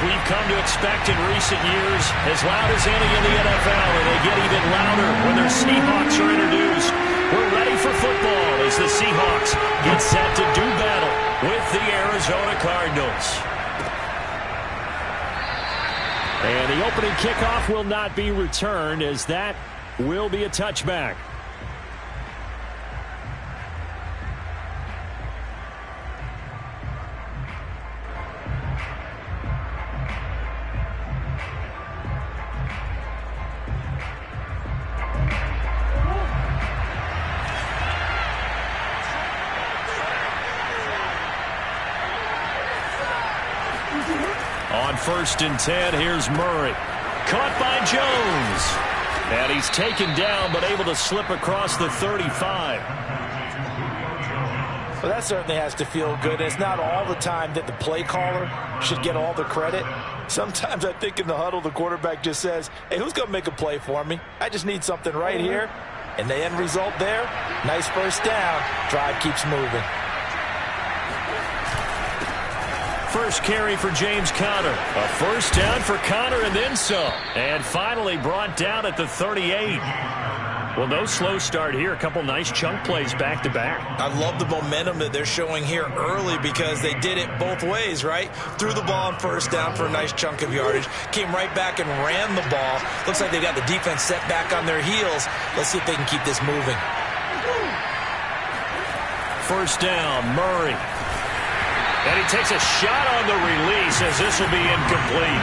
we've come to expect in recent years, as loud as any in the NFL, and they get even louder when their Seahawks are introduced. We're ready for football as the Seahawks get set to do battle with the Arizona Cardinals. And the opening kickoff will not be returned, as that will be a touchback. On 1st and 10, here's Murray. Caught by Jones. And he's taken down, but able to slip across the 35. Well, that certainly has to feel good. It's not all the time that the play caller should get all the credit. Sometimes I think in the huddle, the quarterback just says, hey, who's going to make a play for me? I just need something right here. And the end result there, nice first down. Drive keeps moving. First carry for James Conner. A first down for Conner and then some. And finally brought down at the 38. Well, no slow start here. A couple nice chunk plays back-to-back. I love the momentum that they're showing here early because they did it both ways, right? Threw the ball on first down for a nice chunk of yardage. Came right back and ran the ball. Looks like they got the defense set back on their heels. Let's see if they can keep this moving. First down, Murray. And he takes a shot on the release as this will be incomplete.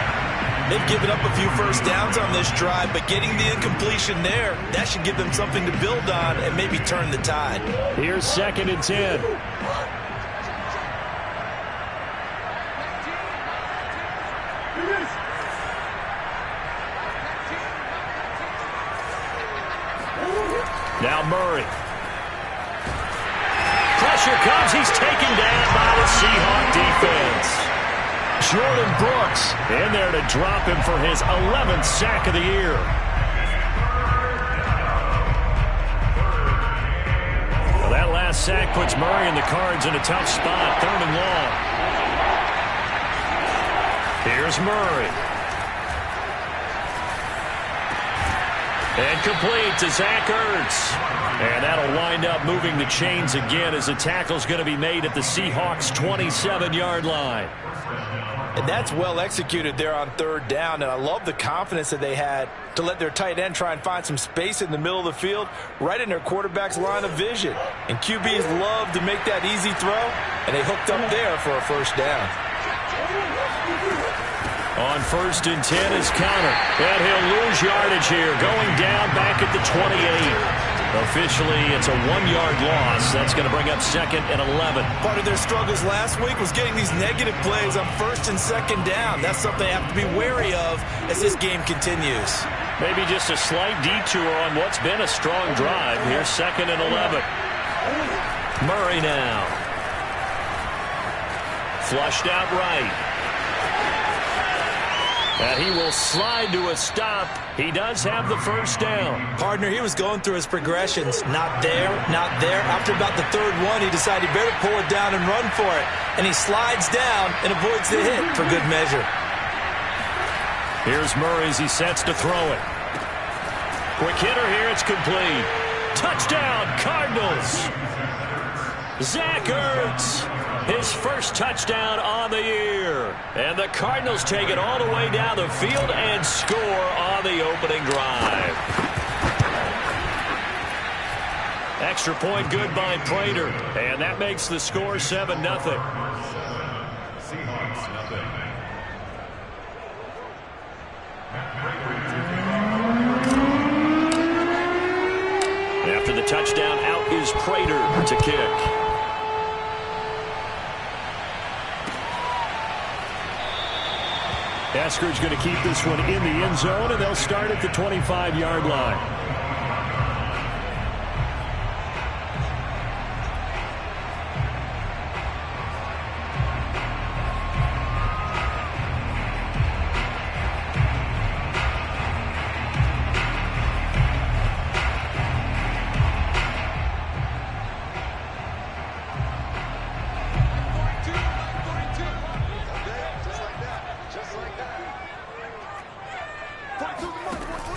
They've given up a few first downs on this drive, but getting the incompletion there, that should give them something to build on and maybe turn the tide. Here's 2nd and 10. Now Murray. Pressure comes. He's taken down by the Seahawk defense. Jordan Brooks in there to drop him for his 11th sack of the year. Well, that last sack puts Murray and the Cards in a tough spot. 3rd and long. Here's Murray. And complete to Zach Ertz. And that'll wind up moving the chains again as the tackle's going to be made at the Seahawks' 27-yard line. And that's well executed there on 3rd down. And I love the confidence that they had to let their tight end try and find some space in the middle of the field, right in their quarterback's line of vision. And QBs love to make that easy throw, and they hooked up there for a first down. On 1st and 10 is Conner. And he'll lose yardage here, going down back at the 28. Officially, it's a 1-yard loss. That's going to bring up 2nd and 11. Part of their struggles last week was getting these negative plays on 1st and 2nd down. That's something they have to be wary of as this game continues. Maybe just a slight detour on what's been a strong drive. Here's 2nd and 11. Murray now. Flushed out right. And he will slide to a stop. He does have the first down. Partner, he was going through his progressions. Not there, not there. After about the 3rd one, he decided he better pull it down and run for it. And he slides down and avoids the hit for good measure. Here's Murray as he sets to throw it. Quick hitter here, it's complete. Touchdown, Cardinals. Zach Ertz. His first touchdown on the year. And the Cardinals take it all the way down the field and score on the opening drive. Extra point good by Prater. And that makes the score 7-0. After the touchdown, out is Prater to kick. Esker's going to keep this one in the end zone, and they'll start at the 25-yard line.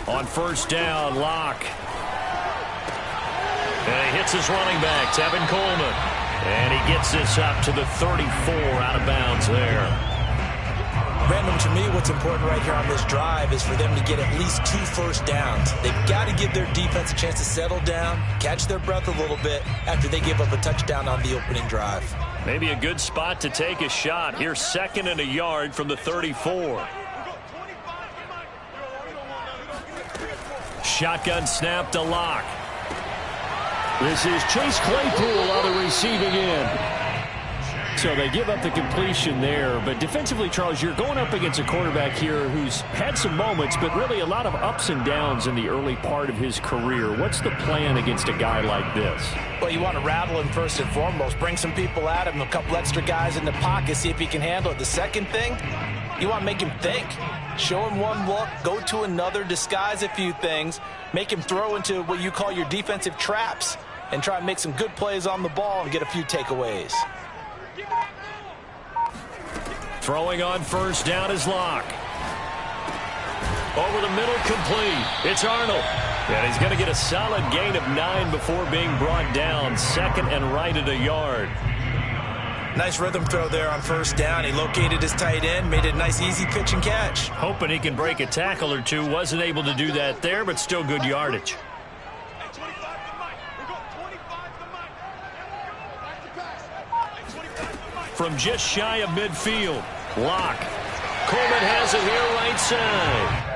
On first down, Locke. And he hits his running back, Tevin Coleman. And he gets this up to the 34 out of bounds there. Random, to me, what's important right here on this drive is for them to get at least 2 first downs. They've got to give their defense a chance to settle down, catch their breath a little bit after they give up a touchdown on the opening drive. Maybe a good spot to take a shot. Here's 2nd and a yard from the 34. Shotgun snap to Locke. This is Chase Claypool on the receiving end. So they give up the completion there. But defensively, Charles, you're going up against a quarterback here who's had some moments, but really a lot of ups and downs in the early part of his career. What's the plan against a guy like this? Well, you want to rattle him first and foremost. Bring some people at him, a couple extra guys in the pocket, see if he can handle it. The second thing, you want to make him think. Show him one look, go to another, disguise a few things, make him throw into what you call your defensive traps, and try and make some good plays on the ball and get a few takeaways. Throwing on first down is Locke. Over the middle, complete. It's Arnold. And he's going to get a solid gain of 9 before being brought down. 2nd and right at a yard. Nice rhythm throw there on first down. He located his tight end, made it a nice easy pitch and catch. Hoping he can break a tackle or two. Wasn't able to do that there, but still good yardage. From just shy of midfield, Locke. Coleman has it here right side.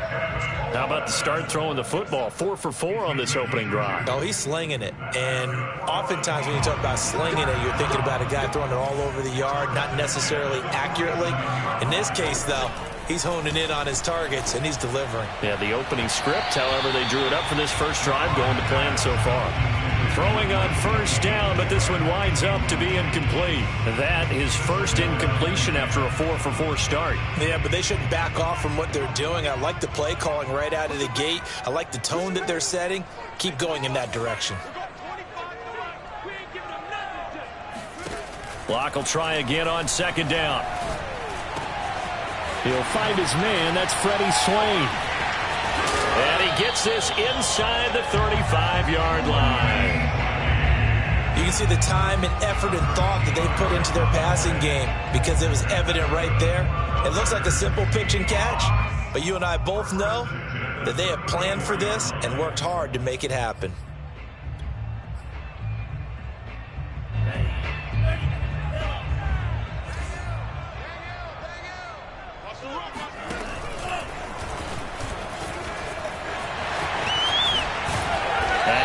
How about the start throwing the football? 4 for 4 on this opening drive. Oh, he's slinging it. And oftentimes when you talk about slinging it, you're thinking about a guy throwing it all over the yard, not necessarily accurately. In this case, though, he's honing in on his targets, and he's delivering. Yeah, the opening script, however, they drew it up for this first drive, going to plan so far. Throwing on first down, but this one winds up to be incomplete. That is first incompletion after a 4 for 4 start. Yeah, but they shouldn't back off from what they're doing. I like the play calling right out of the gate. I like the tone that they're setting. Keep going in that direction. Locke will try again on 2nd down. He'll find his man. That's Freddie Swain. And he gets this inside the 35-yard line. You can see the time and effort and thought that they put into their passing game because it was evident right there. It looks like a simple pitch and catch, but you and I both know that they have planned for this and worked hard to make it happen.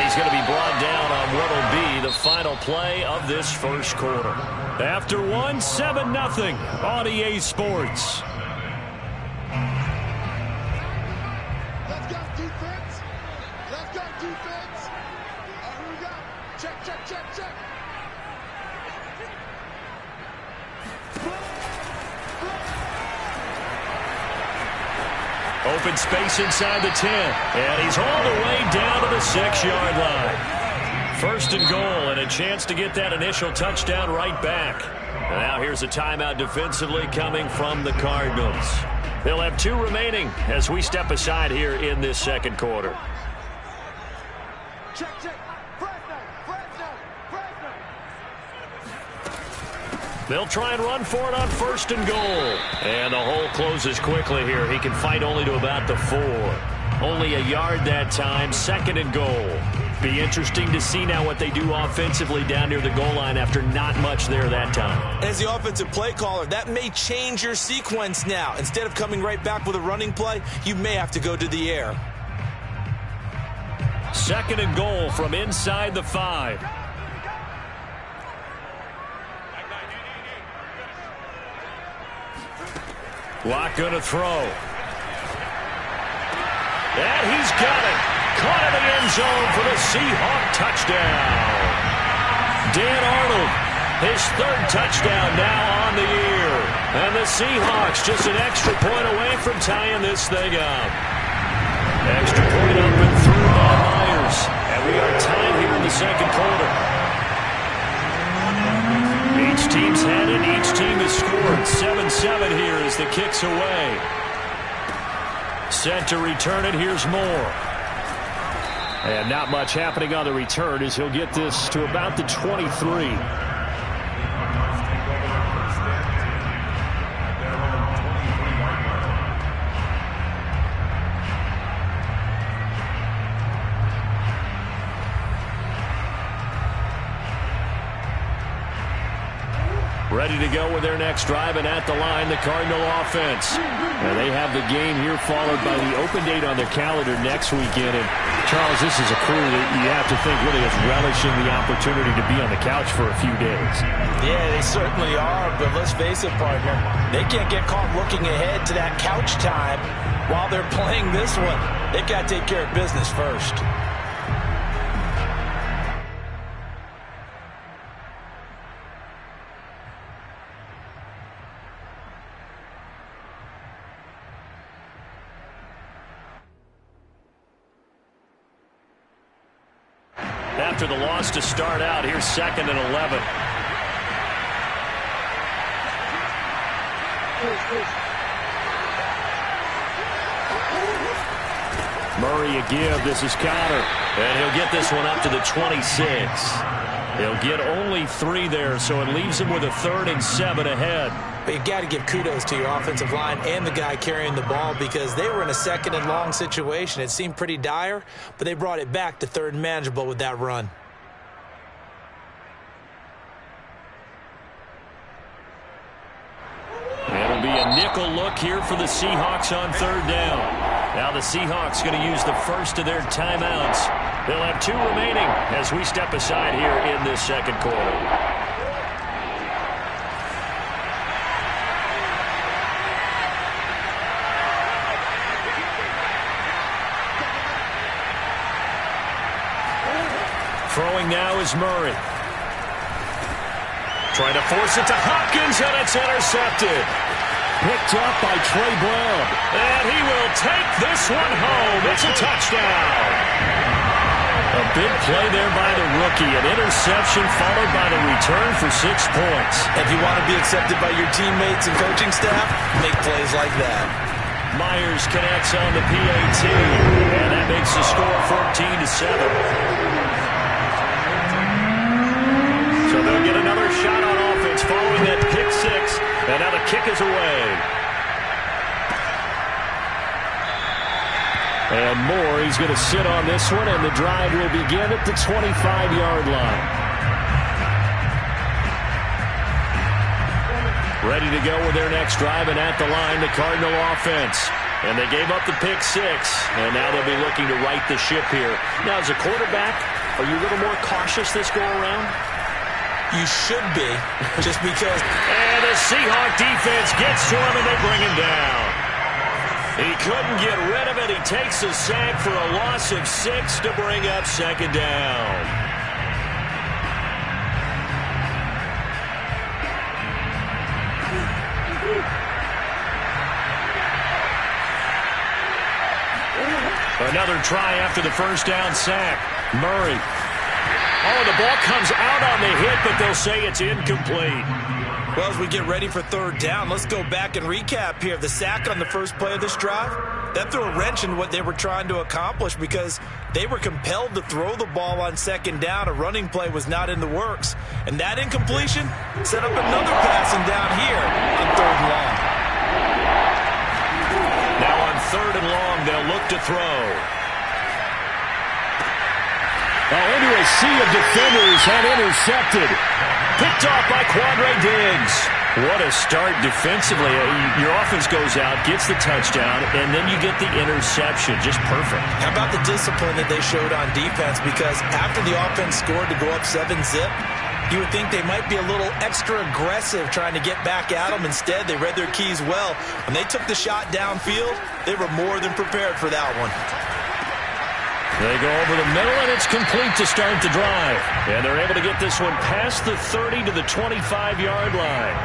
He's going to be brought down on what will be the final play of this first quarter. After 1, 7-0 on EA Sports. Let's go defense. Let's go defense. Here we go. Check, check, check, check. Open space inside the 10. And he's all the way down to the 6-yard line. First and goal, and a chance to get that initial touchdown right back. And now here's a timeout defensively coming from the Cardinals. They'll have 2 remaining as we step aside here in this second quarter. Check, check. They'll try and run for it on first and goal. And the hole closes quickly here. He can fight only to about the 4. Only a yard that time, 2nd and goal. Be interesting to see now what they do offensively down near the goal line after not much there that time. As the offensive play caller, that may change your sequence now. Instead of coming right back with a running play, you may have to go to the air. 2nd and goal from inside the 5. Locke going to throw. And he's got it. Caught in the end zone for the Seahawk touchdown. Dan Arnold, his 3rd touchdown now on the year. And the Seahawks just an extra point away from tying this thing up. Extra point up and through by Myers. And we are tied here in the second quarter. Each team's had it. Each team has scored. 7-7 here as the kick's away. Set to return it. Here's Moore. And not much happening on the return as he'll get this to about the 23. Ready to go with their next drive, and at the line, the Cardinal offense. And they have the game here followed by the open date on their calendar next weekend. And Charles, this is a crew that you have to think really is relishing the opportunity to be on the couch for a few days. Yeah, they certainly are, but let's face it, partner. They can't get caught looking ahead to that couch time while they're playing this one. They've got to take care of business first. After the loss to start out, here's 2nd and 11. Murray a give. This is Counter. And he'll get this one up to the 26. He'll get only 3 there, so it leaves him with a 3rd and 7 ahead. But you got to give kudos to your offensive line and the guy carrying the ball because they were in a 2nd and long situation. It seemed pretty dire, but they brought it back to 3rd and manageable with that run. It'll be a nickel look here for the Seahawks on 3rd down. Now the Seahawks going to use the first of their timeouts. They'll have 2 remaining as we step aside here in this 2nd quarter. Throwing now is Murray. Trying to force it to Hopkins, and it's intercepted. Picked up by Trey Brown. And he will take this one home. It's a touchdown. A big play there by the rookie. An interception followed by the return for 6 points. If you want to be accepted by your teammates and coaching staff, make plays like that. Myers connects on the PAT, and that makes the score 14-7. So they'll get another shot on offense following that pick 6, and now the kick is away. And Moore, he's going to sit on this one, and the drive will begin at the 25-yard line. Ready to go with their next drive, and at the line, the Cardinal offense. And they gave up the pick 6, and now they'll be looking to right the ship here. Now, as a quarterback, are you a little more cautious this go-around? You should be, just because. And the Seahawk defense gets to him, and they bring him down. He couldn't get rid of it. He takes a sack for a loss of 6 to bring up 2nd down. Another try after the first down sack. Murray. Oh, the ball comes out on the hit, but they'll say it's incomplete. Well, as we get ready for 3rd down, let's go back and recap here. The sack on the first play of this drive, that threw a wrench in what they were trying to accomplish because they were compelled to throw the ball on 2nd down. A running play was not in the works. And that incompletion set up another passing down here on 3rd and long. Now on 3rd and long, they'll look to throw. Into a sea of defenders and intercepted. Picked off by Quandre Diggs. What a start defensively. Your offense goes out, gets the touchdown, and then you get the interception. Just perfect. How about the discipline that they showed on defense? Because after the offense scored to go up 7-zip, you would think they might be a little extra aggressive trying to get back at them. Instead, they read their keys well. When they took the shot downfield, they were more than prepared for that one. They go over the middle, and it's complete to start the drive. And they're able to get this one past the 30 to the 25-yard line.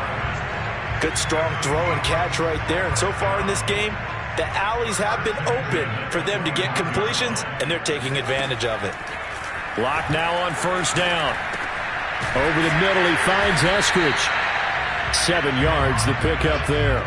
Good, strong throw and catch right there. And so far in this game, the alleys have been open for them to get completions, and they're taking advantage of it. Lock now on 1st down. Over the middle, he finds Eskridge. 7 yards, the pick up there.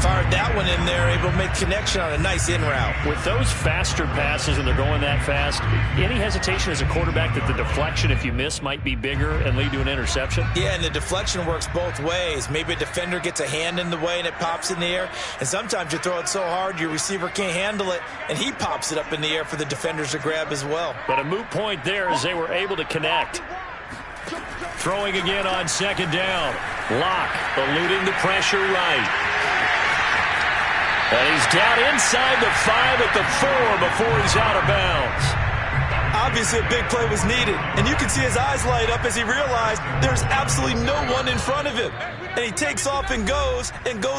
Fired that one in there, able to make connection on a nice in route. With those faster passes and they're going that fast, any hesitation as a quarterback that the deflection, if you miss, might be bigger and lead to an interception? Yeah, and the deflection works both ways. Maybe a defender gets a hand in the way and it pops in the air. And sometimes you throw it so hard your receiver can't handle it, and he pops it up in the air for the defenders to grab as well. But a moot point there as they were able to connect. Throwing again on second down. Locke eluding the pressure right. And he's down inside the 5 at the 4 before he's out of bounds. Obviously, a big play was needed, and you can see his eyes light up as he realized there's absolutely no one in front of him. And he takes off and goes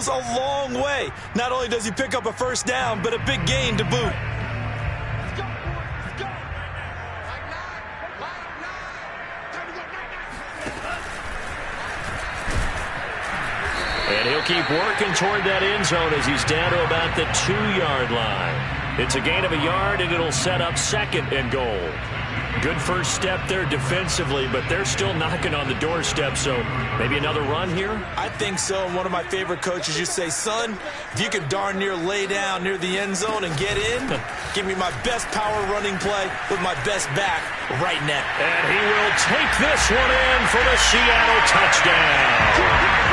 a long way. Not only does he pick up a first down, but a big gain to boot. And he'll keep working toward that end zone as he's down to about the 2-yard line. It's a gain of a yard, and it'll set up second and goal. Good first step there defensively, but they're still knocking on the doorstep, so maybe another run here? I think so, and one of my favorite coaches used to say, son, if you could darn near lay down near the end zone and get in, give me my best power running play with my best back right now. And he will take this one in for the Seattle touchdown.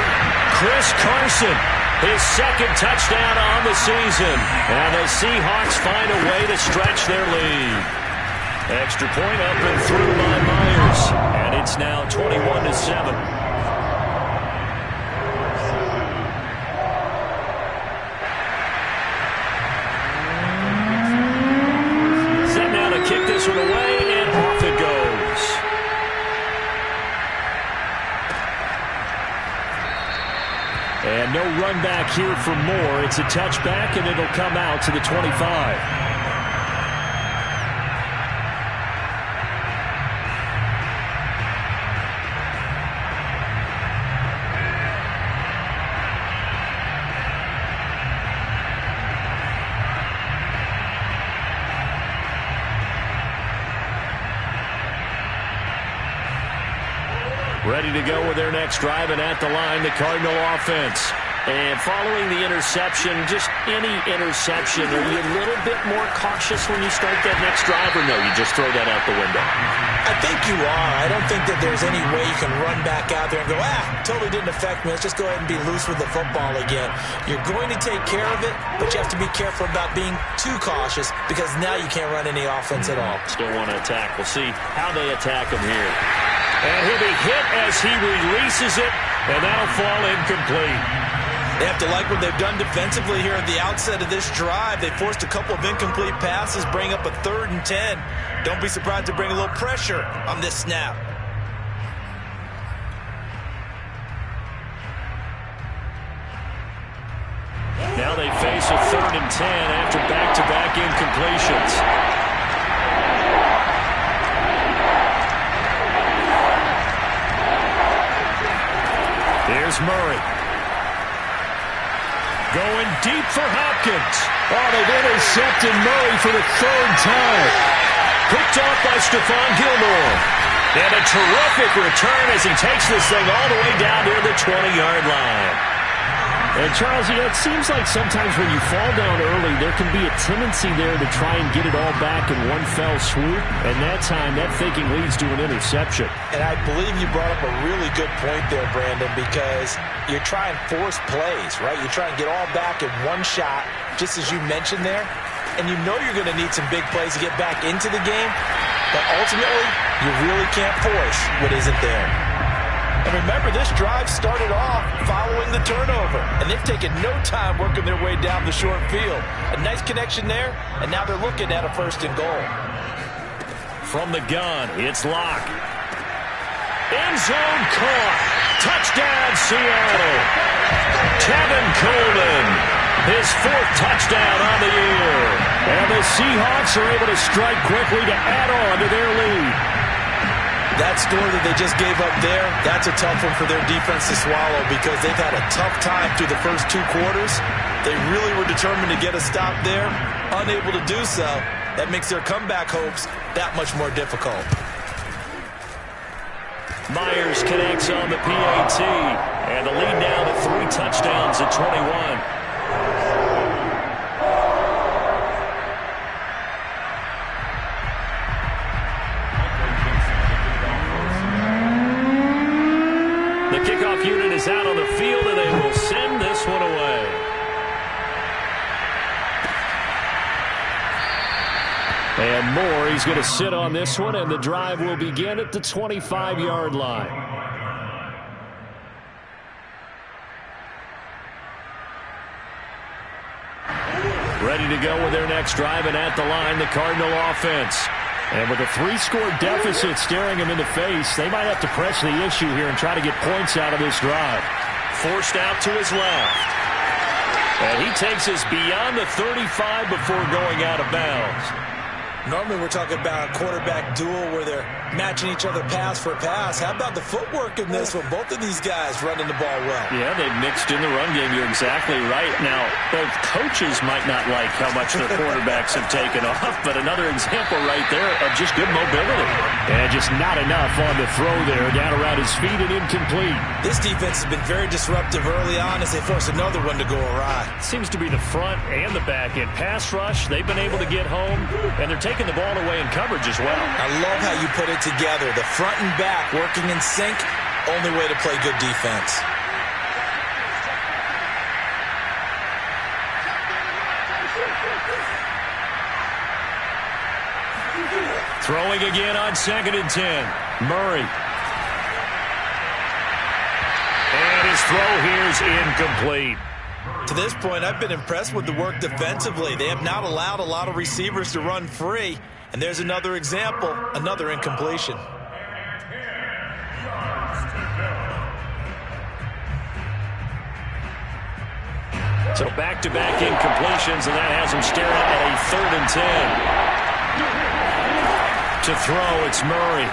Chris Carson, his second touchdown on the season. And the Seahawks find a way to stretch their lead. Extra point up and through by Myers. And it's now 21-7. Kick this one away, and off it goes. And no run back here for Moore. It's a touchback, and it'll come out to the 25. Ready to go with their next drive, and at the line, the Cardinal offense. And following the interception, just any interception, are you a little bit more cautious when you start that next drive, or no, you just throw that out the window? I think you are. I don't think that there's any way you can run back out there and go, totally didn't affect me. Let's just go ahead and be loose with the football again. You're going to take care of it, but you have to be careful about being too cautious because now you can't run any offense at all. Still want to attack. We'll see how they attack him here. And he'll be hit as he releases it, and that'll fall incomplete. They have to like what they've done defensively here at the outset of this drive. They forced a couple of incomplete passes, bring up a 3rd and 10. Don't be surprised to bring a little pressure on this snap. Now they face a 3rd and 10 after back-to-back incompletions. Here's Murray. Going deep for Hopkins. Oh, they've intercepted Murray for the 3rd time. Picked off by Stephon Gilmore. And a terrific return as he takes this thing all the way down near the 20-yard line. And, Charles, it seems like sometimes when you fall down early, there can be a tendency there to try and get it all back in one fell swoop. And that time, that thinking leads to an interception. And I believe you brought up a really good point there, Brandon, because you're trying force plays, right? You try and get all back in one shot, just as you mentioned there. And you know you're going to need some big plays to get back into the game. But ultimately, you really can't force what isn't there. And remember, this drive started off following the turnover, and they've taken no time working their way down the short field. A nice connection there, and now they're looking at a 1st and goal. From the gun, it's Locke. End zone caught. Touchdown, Seattle. Tevin Coleman, his 4th touchdown on the year. And the Seahawks are able to strike quickly to add on to their lead. That score that they just gave up there, that's a tough one for their defense to swallow because they've had a tough time through the first 2 quarters. They really were determined to get a stop there, unable to do so. That makes their comeback hopes that much more difficult. Myers connects on the PAT, and the lead now to 3 touchdowns at 21. And Moore, he's going to sit on this one, and the drive will begin at the 25-yard line. Ready to go with their next drive, and at the line, the Cardinal offense. And with a 3-score deficit staring them in the face, they might have to press the issue here and try to get points out of this drive. Forced out to his left. And he takes us beyond the 35 before going out of bounds. Normally we're talking about a quarterback duel where they're matching each other pass for pass. How about the footwork in this with both of these guys running the ball well? Yeah, they've mixed in the run game. You're exactly right. Now, both coaches might not like how much their quarterbacks have taken off, but another example right there of just good mobility. And just not enough on the throw there. Down around his feet and incomplete. This defense has been very disruptive early on as they force another one to go awry. Seems to be the front and the back end. Pass rush, they've been able to get home, and they're taking the ball away in coverage as well. I love how you put it together. The front and back working in sync, only way to play good defense. Throwing again on 2nd and 10. Murray. And his throw here is incomplete. To this point, I've been impressed with the work defensively. They have not allowed a lot of receivers to run free. And there's another example, another incompletion. So back-to-back incompletions, and that has him staring at a 3rd and 10. To throw, it's Murray.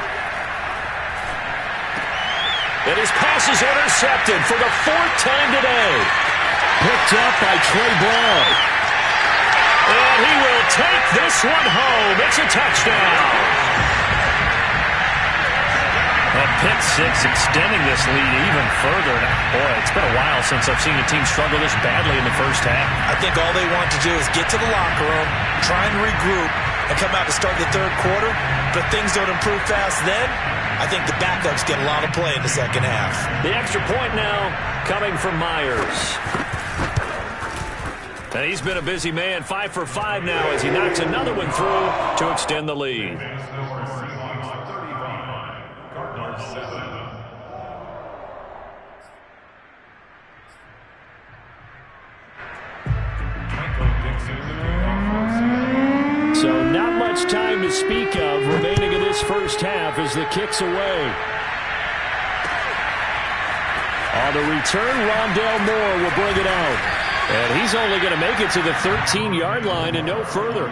And his pass is intercepted for the 4th time today. Picked up by Trey Brown. And he will take this one home. It's a touchdown. A pick six extending this lead even further. Boy, it's been a while since I've seen a team struggle this badly in the first half. I think all they want to do is get to the locker room, try and regroup, and come out to start the 3rd quarter. But if things don't improve fast then, I think the backups get a lot of play in the 2nd half. The extra point now coming from Myers. And he's been a busy man, 5 for 5 now as he knocks another one through to extend the lead. So not much time to speak of remaining in this first half as the kick's away. On the return, Rondale Moore will bring it out. And he's only going to make it to the 13-yard line and no further.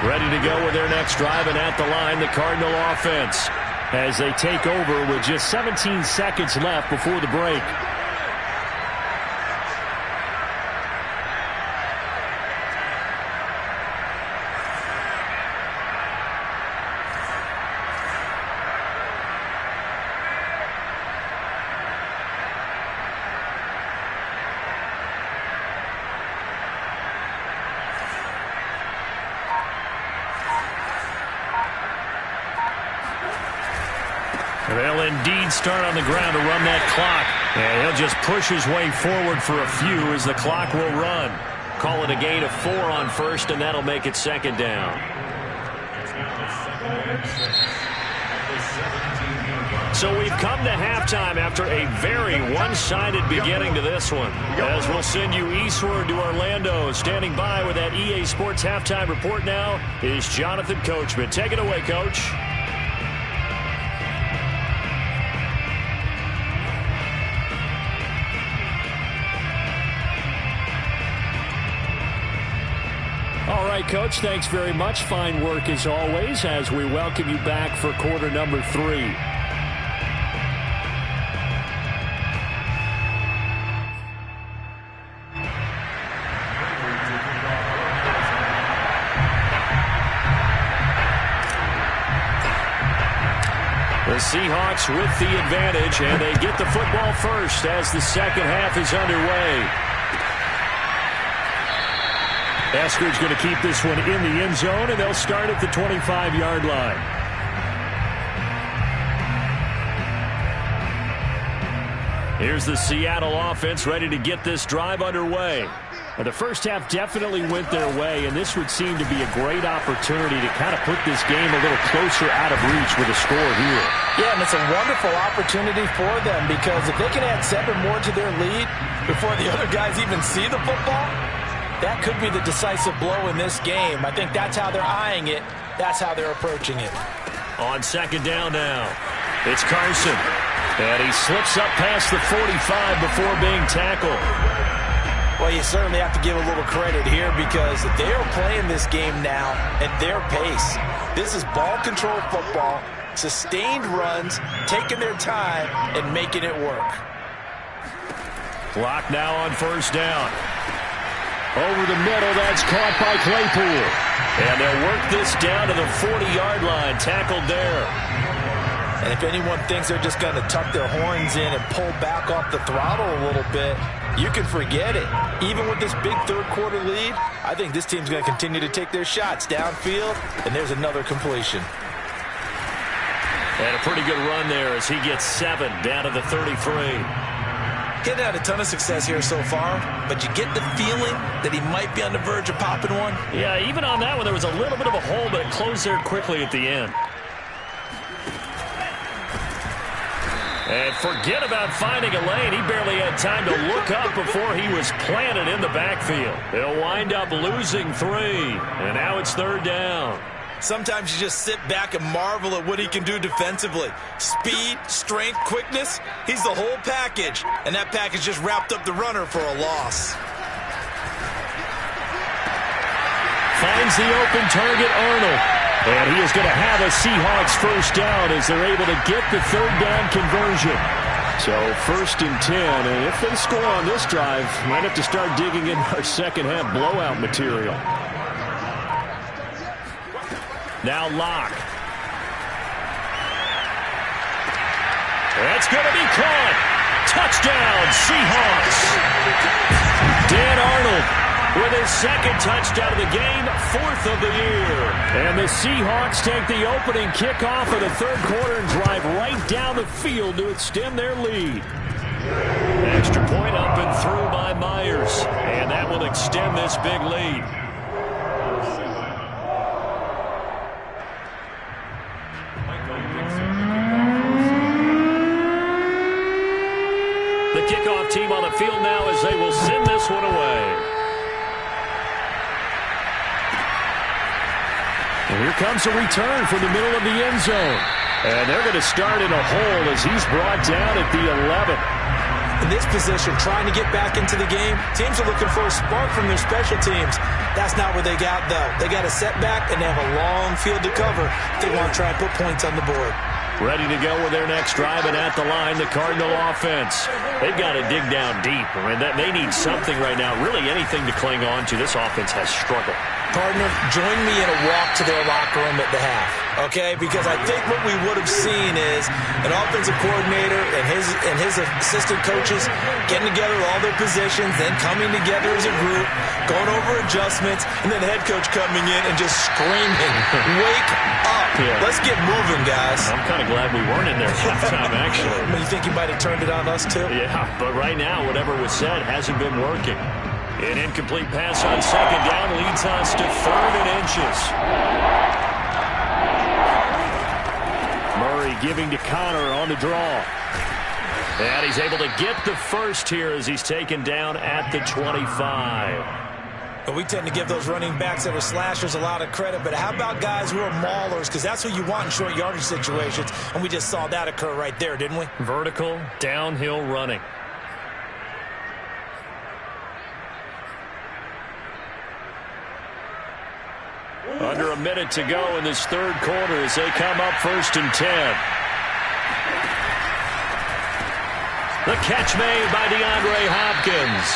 Ready to go with their next drive, and at the line, the Cardinal offense. As they take over with just 17 seconds left before the break. They'll indeed start on the ground to run that clock. And he'll just push his way forward for a few as the clock will run. Call it a gain of 4 on first, and that'll make it 2nd down. So we've come to halftime after a very one-sided beginning to this one. As we'll send you eastward to Orlando. Standing by with that EA Sports halftime report now is Jonathan Coachman. Take it away, Coach. All right, Coach, thanks very much. Fine work as always as we welcome you back for quarter number 3. The Seahawks with the advantage, and they get the football first as the 2nd half is underway. Eskridge going to keep this one in the end zone, and they'll start at the 25-yard line. Here's the Seattle offense ready to get this drive underway. The first half definitely went their way, and this would seem to be a great opportunity to kind of put this game a little closer out of reach with a score here. Yeah, and it's a wonderful opportunity for them because if they can add 7 more to their lead before the other guys even see the football, that could be the decisive blow in this game. I think that's how they're eyeing it. That's how they're approaching it. On second down now, it's Carson. And he slips up past the 45 before being tackled. Well, you certainly have to give a little credit here because they are playing this game now at their pace. This is ball control football, sustained runs, taking their time, and making it work. Clock now on first down. Over the middle, that's caught by Claypool. And they'll work this down to the 40-yard line, tackled there. And if anyone thinks they're just going to tuck their horns in and pull back off the throttle a little bit, you can forget it. Even with this big third-quarter lead, I think this team's going to continue to take their shots downfield, and there's another completion. And a pretty good run there as he gets 7 down to the 33. Getting had a ton of success here so far, but you get the feeling that he might be on the verge of popping one. Yeah, even on that one, there was a little bit of a hole, but it closed there quickly at the end. And forget about finding a lane. He barely had time to look up before he was planted in the backfield. They'll wind up losing 3, and now it's third down. Sometimes you just sit back and marvel at what he can do defensively. Speed, strength, quickness, he's the whole package. And that package just wrapped up the runner for a loss. Finds the open target, Arnold. And he is going to have a Seahawks first down as they're able to get the third down conversion. So first and 10, and if they score on this drive, might have to start digging in our second half blowout material. Now Locke. That's going to be caught. Touchdown, Seahawks. Dan Arnold with his second touchdown of the game, 4th of the year. And the Seahawks take the opening kickoff of the third quarter and drive right down the field to extend their lead. Extra point up and through by Myers. And that will extend this big lead. The kickoff team on the field now as they will send this one away. And here comes a return from the middle of the end zone. And they're going to start in a hole as he's brought down at the 11. In this position, trying to get back into the game, teams are looking for a spark from their special teams. That's not where they got, though. They got a setback, and they have a long field to cover if they want to try and put points on the board. Ready to go with their next drive, and at the line, the Cardinal offense. They've got to dig down deep. I mean, they need something right now, really anything to cling on to. This offense has struggled. Partner, join me in a walk to their locker room at the half, okay? Because I think what we would have seen is an offensive coordinator and his assistant coaches getting together all their positions, then coming together as a group, going over adjustments, and then the head coach coming in and just screaming, "Wake up! Yeah. Let's get moving, guys." I'm kind of glad we weren't in there halftime, actually. You think you might have turned it on us, too? Yeah, but right now, whatever was said hasn't been working. An incomplete pass on second down leads us to 3rd and inches. Murray giving to Connor on the draw. And he's able to get the first here as he's taken down at the 25. But we tend to give those running backs that are slashers a lot of credit. But how about guys who are maulers? Because that's who you want in short yardage situations. And we just saw that occur right there, didn't we? Vertical, downhill running. Under a minute to go in this third quarter as they come up 1st and 10. The catch made by DeAndre Hopkins.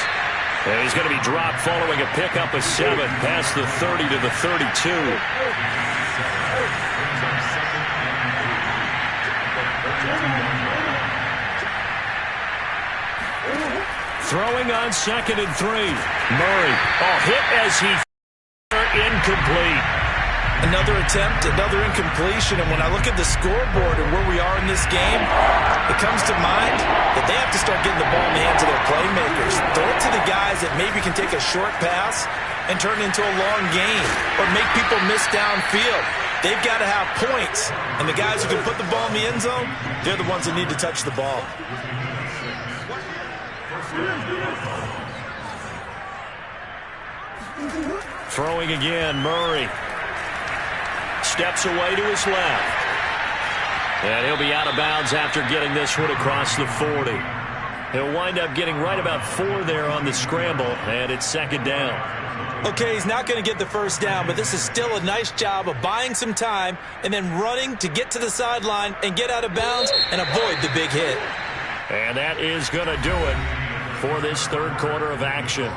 And he's going to be dropped following a pickup of 7 past the 30 to the 32. Throwing on 2nd and 3. Murray, hit as he incomplete. Another attempt, another incompletion, and when I look at the scoreboard and where we are in this game, it comes to mind that they have to start getting the ball in the hands of their playmakers. Throw it to the guys that maybe can take a short pass and turn it into a long gain or make people miss downfield. They've got to have points. And the guys who can put the ball in the end zone, they're the ones that need to touch the ball. Throwing again, Murray. Steps away to his left. And he'll be out of bounds after getting this one across the 40. He'll wind up getting right about 4 there on the scramble, and it's second down. Okay, he's not going to get the first down, but this is still a nice job of buying some time and then running to get to the sideline and get out of bounds and avoid the big hit. And that is going to do it for this third quarter of action.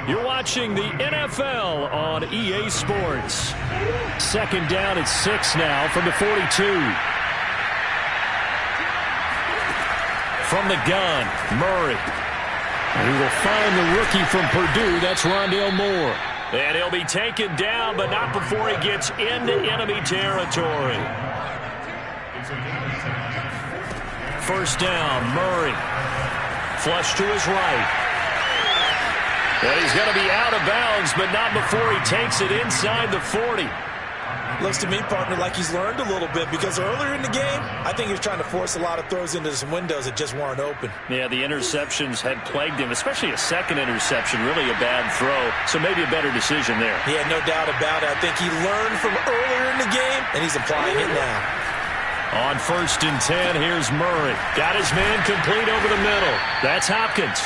You're watching the NFL on EA Sports. Second down at 6 now from the 42. From the gun, Murray. And he will find the rookie from Purdue. That's Rondale Moore. And he'll be taken down, but not before he gets into enemy territory. First down, Murray. Flush to his right. And he's going to be out of bounds, but not before he takes it inside the 40. Looks to me, partner, like he's learned a little bit because earlier in the game, I think he was trying to force a lot of throws into some windows that just weren't open. Yeah, the interceptions had plagued him, especially a second interception, really a bad throw. So maybe a better decision there. Yeah, no doubt about it. I think he learned from earlier in the game, and he's applying it now. On 1st and 10, here's Murray. Got his man complete over the middle. That's Hopkins.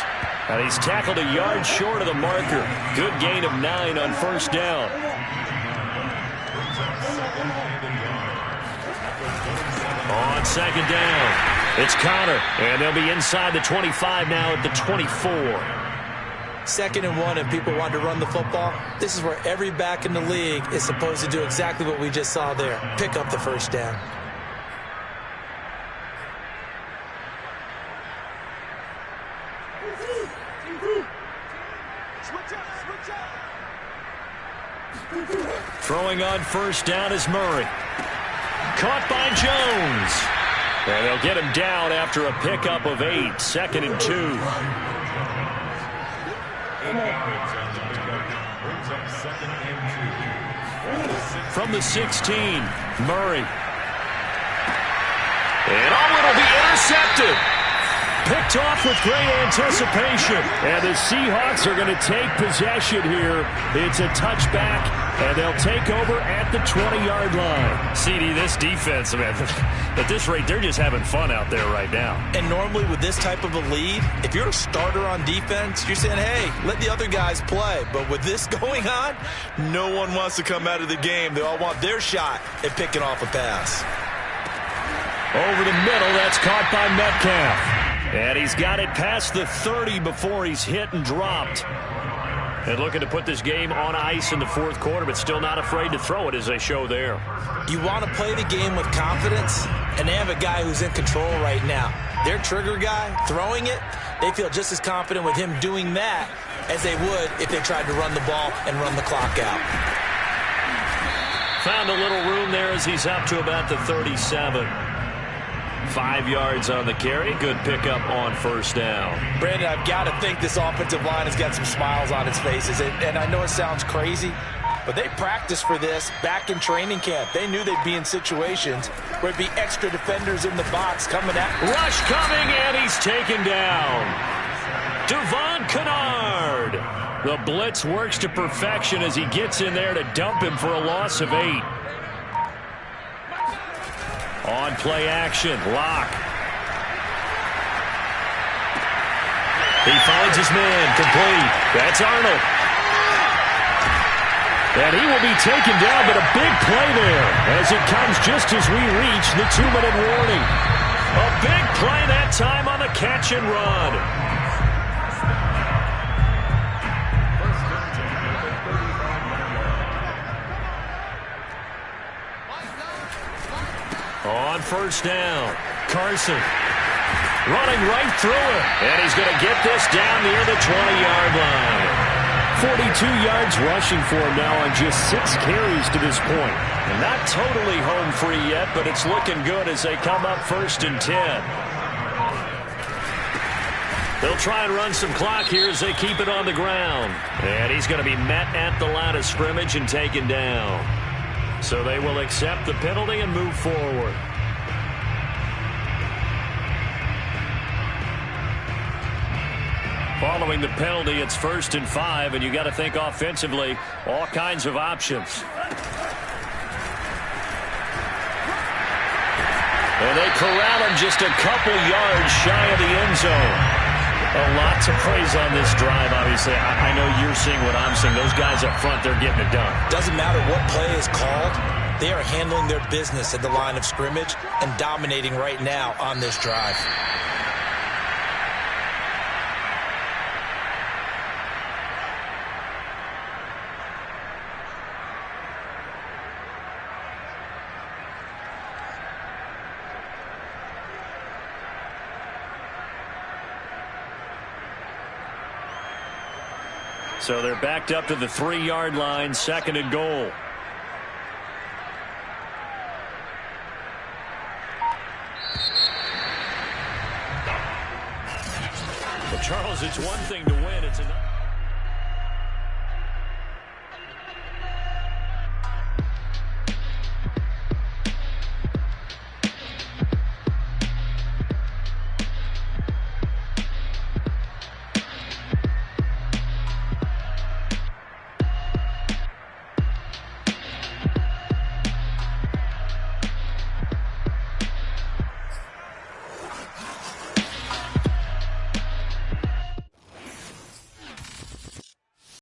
And he's tackled a yard short of the marker. Good gain of 9 on first down. On second down, it's Connor. And they'll be inside the 25 now at the 24. 2nd and 1, and people want to run the football. This is where every back in the league is supposed to do exactly what we just saw there. Pick up the first down. Throwing on first down is Murray. Caught by Jones. And they'll get him down after a pickup of 8. 2nd and 2. From the 16, Murray. And it'll be intercepted. Picked off with great anticipation. And the Seahawks are going to take possession here. It's a touchback, and they'll take over at the 20-yard line. CD, this defense, man, at this rate, they're just having fun out there right now. And normally with this type of a lead, if you're a starter on defense, you're saying, hey, let the other guys play. But with this going on, no one wants to come out of the game. They all want their shot at picking off a pass. Over the middle, that's caught by Metcalf. And he's got it past the 30 before he's hit and dropped. And looking to put this game on ice in the fourth quarter, but still not afraid to throw it as they show there. You want to play the game with confidence, and they have a guy who's in control right now. Their trigger guy, throwing it, they feel just as confident with him doing that as they would if they tried to run the ball and run the clock out. Found a little room there as he's up to about the 37. 5 yards on the carry. Good pickup on first down. Brandon, I've got to think this offensive line has got some smiles on its faces. And I know it sounds crazy, but they practiced for this back in training camp. They knew they'd be in situations where it'd be extra defenders in the box coming at. Rush coming, and he's taken down. Devon Kennard. The blitz works to perfection as he gets in there to dump him for a loss of 8. On play action, Locke. He finds his man, complete. That's Arnold. And he will be taken down, but a big play there as it comes just as we reach the 2-minute warning. A big play that time on the catch and run. On first down, Carson running right through it. And he's going to get this down near the 20-yard line. 42 yards rushing for him now on just 6 carries to this point. And not totally home free yet, but it's looking good as they come up 1st and 10. They'll try and run some clock here as they keep it on the ground. And he's going to be met at the line of scrimmage and taken down. So they will accept the penalty and move forward. Following the penalty, it's 1st and 5, and you got to think offensively, all kinds of options. And they corral him just a couple yards shy of the end zone. A lot to praise on this drive, obviously. I know you're seeing what I'm seeing. Those guys up front, they're getting it done. Doesn't matter what play is called. They are handling their business at the line of scrimmage and dominating right now on this drive. So they're backed up to the 3-yard line, 2nd and goal. Well, Charles, it's one thing to win. It's another.